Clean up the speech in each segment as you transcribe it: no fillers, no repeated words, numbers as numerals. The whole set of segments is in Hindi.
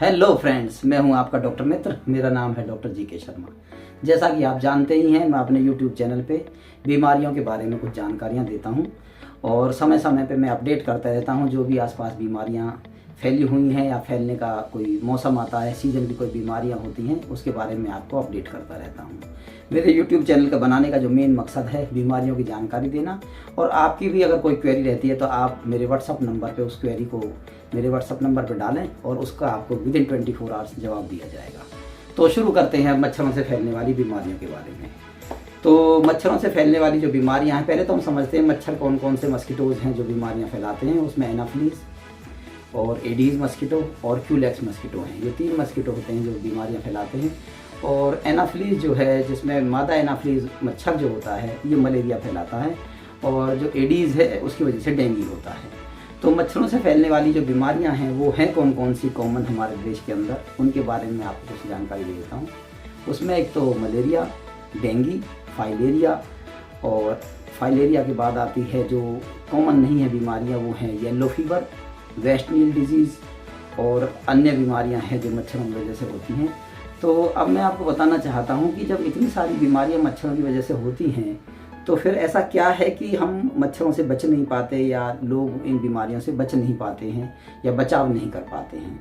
हेलो फ्रेंड्स, मैं हूं आपका डॉक्टर मित्र। मेरा नाम है डॉक्टर जी के शर्मा। जैसा कि आप जानते ही हैं, मैं अपने यूट्यूब चैनल पे बीमारियों के बारे में कुछ जानकारियां देता हूं और समय समय पे मैं अपडेट करता रहता हूं। जो भी आसपास बीमारियां फैली हुई हैं या फैलने का कोई मौसम आता है, सीजन की कोई बीमारियां होती हैं, उसके बारे में आपको अपडेट करता रहता हूं। मेरे यूट्यूब चैनल का बनाने का जो मेन मकसद है बीमारियों की जानकारी देना, और आपकी भी अगर कोई क्वेरी रहती है तो आप मेरे व्हाट्सअप नंबर पे उस क्वेरी को मेरे व्हाट्सअप नंबर पे डालें और उसका आपको विदिन 24 आवर्स जवाब दिया जाएगा। तो शुरू करते हैं मच्छरों से फैलने वाली बीमारियों के बारे में। तो मच्छरों से फैलने वाली जो बीमारियां हैं, पहले तो हम समझते हैं मच्छर कौन कौन से मस्किटोज़ हैं जो बीमारियां फैलाते हैं। उसमें एनाफिलीज और एडीज मस्किटो और क्यूलेक्स मस्किटो हैं। ये 3 मस्किटो होते हैं जो बीमारियां फैलाते हैं। और एनाफिलीज जो है, जिसमें मादा एनाफिलीज मच्छर जो होता है, ये मलेरिया फैलाता है, और जो एडीज़ है उसकी वजह से डेंगू होता है। तो मच्छरों से फैलने वाली जो बीमारियां हैं वो हैं कौन कौन सी कॉमन हमारे देश के अंदर, उनके बारे में आपको कुछ जानकारी दे देता हूँ। उसमें एक तो मलेरिया, डेंगू, फाइलेरिया, और फाइलेरिया के बाद आती है जो कॉमन नहीं है बीमारियां, वो हैं येलो फीवर, वेस्ट नील डिजीज़ और अन्य बीमारियां हैं जो मच्छरों की वजह से होती हैं। तो अब मैं आपको बताना चाहता हूं कि जब इतनी सारी बीमारियां मच्छरों की वजह से होती हैं तो फिर ऐसा क्या है कि हम मच्छरों से बच नहीं पाते, या लोग इन बीमारियों से बच नहीं पाते हैं या बचाव नहीं कर पाते हैं।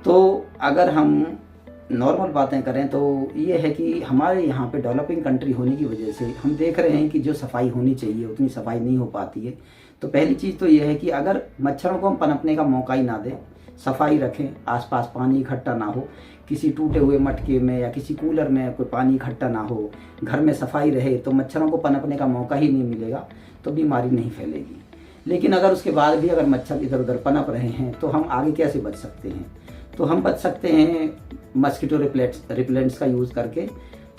तो अगर हम नॉर्मल बातें करें तो ये है कि हमारे यहाँ पे डेवलपिंग कंट्री होने की वजह से हम देख रहे हैं कि जो सफाई होनी चाहिए उतनी सफाई नहीं हो पाती है। तो पहली चीज़ तो ये है कि अगर मच्छरों को हम पनपने का मौका ही ना दें, सफाई रखें, आसपास पानी इकट्ठा ना हो, किसी टूटे हुए मटके में या किसी कूलर में कोई पानी इकट्ठा ना हो, घर में सफाई रहे, तो मच्छरों को पनपने का मौका ही नहीं मिलेगा, तो बीमारी नहीं फैलेगी। लेकिन अगर उसके बाद भी अगर मच्छर इधर उधर पनप रहे हैं तो हम आगे कैसे बच सकते हैं? तो हम बच सकते हैं मस्किटो रिपेलेंट्स का यूज़ करके,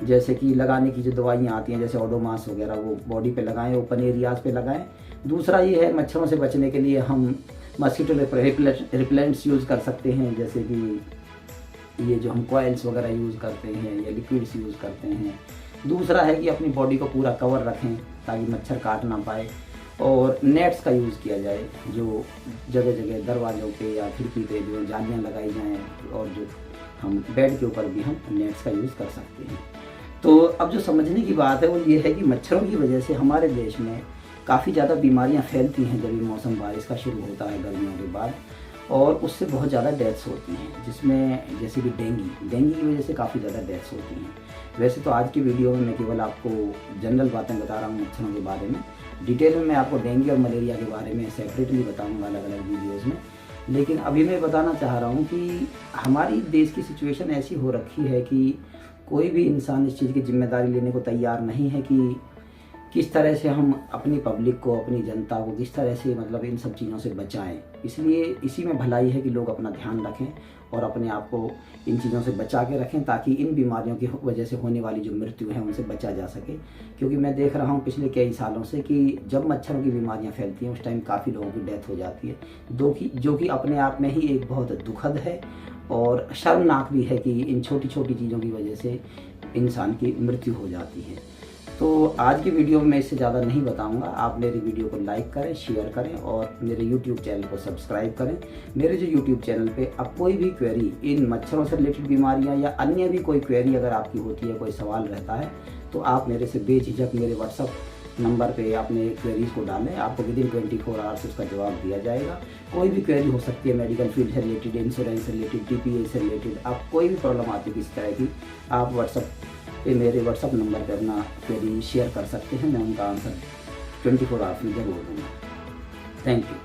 जैसे कि लगाने की जो दवाइयाँ आती हैं, जैसे ओडोमास वगैरह, वो बॉडी पे लगाएं, ओपन एरियाज़ पे लगाएं। दूसरा ये है, मच्छरों से बचने के लिए हम मस्किटो रिपेलेंट्स यूज़ कर सकते हैं, जैसे कि ये जो हम कॉइल्स वगैरह यूज़ करते हैं या लिक्विड्स यूज़ करते हैं। दूसरा है कि अपनी बॉडी को पूरा कवर रखें ताकि मच्छर काट ना पाए, और नेट्स का यूज़ किया जाए, जो जगह जगह दरवाज़ों पे या खिड़की पे जो जालियाँ लगाई जाएँ, और जो हम बेड के ऊपर भी हम नेट्स का यूज़ कर सकते हैं। तो अब जो समझने की बात है वो ये है कि मच्छरों की वजह से हमारे देश में काफ़ी ज़्यादा बीमारियां फैलती हैं जब ये मौसम बारिश का शुरू होता है गर्मियों के बाद, और उससे बहुत ज़्यादा डेथ्स होती हैं, जिसमें जैसे कि डेंगू की वजह से काफ़ी ज़्यादा डेथ्स होती हैं। वैसे तो आज की वीडियो में मैं केवल आपको जनरल बातें बता रहा हूँ मच्छरों के बारे में। डिटेल में मैं आपको डेंगू और मलेरिया के बारे में सेपरेटली बताऊँगा अलग अलग वीडियोज़ में। लेकिन अभी मैं बताना चाह रहा हूँ कि हमारी देश की सिचुएशन ऐसी हो रखी है कि कोई भी इंसान इस चीज़ की जिम्मेदारी लेने को तैयार नहीं है कि किस तरह से हम अपनी पब्लिक को, अपनी जनता को किस तरह से मतलब इन सब चीज़ों से बचाएं। इसलिए इसी में भलाई है कि लोग अपना ध्यान रखें और अपने आप को इन चीज़ों से बचा के रखें, ताकि इन बीमारियों की वजह से होने वाली जो मृत्यु है उनसे बचा जा सके। क्योंकि मैं देख रहा हूँ पिछले कई सालों से कि जब मच्छरों की बीमारियाँ फैलती हैं उस टाइम काफ़ी लोगों की डेथ हो जाती है, जो कि अपने आप में ही एक बहुत दुखद है और शर्मनाक भी है कि इन छोटी छोटी चीज़ों की वजह से इंसान की मृत्यु हो जाती है। तो आज की वीडियो में मैं इससे ज़्यादा नहीं बताऊंगा। आप मेरी वीडियो को लाइक करें, शेयर करें और मेरे YouTube चैनल को सब्सक्राइब करें। मेरे जो YouTube चैनल पे अब कोई भी क्वेरी इन मच्छरों से रिलेटेड बीमारियां या अन्य भी कोई क्वेरी अगर आपकी होती है, कोई सवाल रहता है, तो आप मेरे से बेझिझक मेरे व्हाट्सअप नंबर पे अपने क्वेरीज को डालें। आपको विदिन 24 आवर्स उसका जवाब दिया जाएगा। कोई भी क्वेरी हो सकती है, मेडिकल फील्ड से रिलेटेड, इंश्योरेंस से रिलेटेड, TPA से रिलेटेड, आप कोई भी प्रॉब्लम आती है किसी तरह की, आप मेरे व्हाट्सअप नंबर पर अपना क्वेरी शेयर कर सकते हैं। मैं उनका आंसर 24 आवर्स में जरूर दूँगा। Thank you.